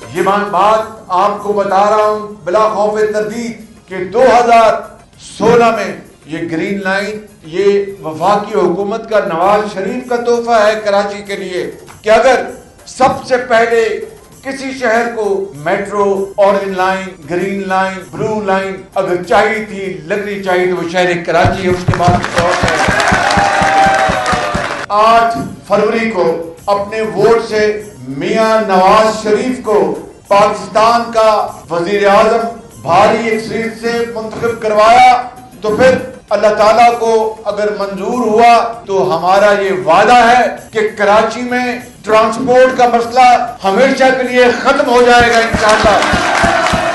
ये बात आपको बता रहा हूं बिला खौफ तरदीद कि 2016 में ये ग्रीन लाइन ये वफाकी हुकूमत का नवाज शरीफ का तोहफा है कराची के लिए कि अगर सबसे पहले किसी शहर को metro, orange line, green line, blue line अगर चाहिए थी, लगनी चाहिए तो वो शहर कराची है। उसके बाद 8 फरवरी को अपने वोट से मियां नवाज शरीफ को पाकिस्तान का वजीर आजम भारी अक्सरियत से मुंतखब करवाया, तो फिर अल्लाह ताला को अगर मंजूर हुआ तो हमारा ये वादा है कि कराची में ट्रांसपोर्ट का मसला हमेशा के लिए खत्म हो जाएगा इंशाअल्लाह।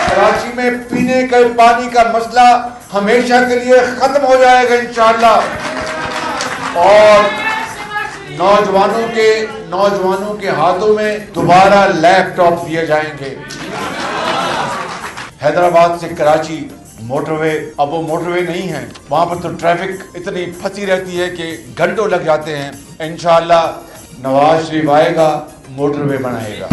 कराची में पीने के पानी का मसला हमेशा के लिए खत्म हो जाएगा इंशाअल्लाह। और नौजवानों के हाथों में दोबारा लैपटॉप दिए जाएंगे। हैदराबाद से कराची मोटरवे, अब वो मोटरवे नहीं है, वहां पर तो ट्रैफिक इतनी फंसी रहती है कि घंटों लग जाते हैं। इंशाअल्लाह नवाज शरीफ आएगा, मोटरवे बनाएगा।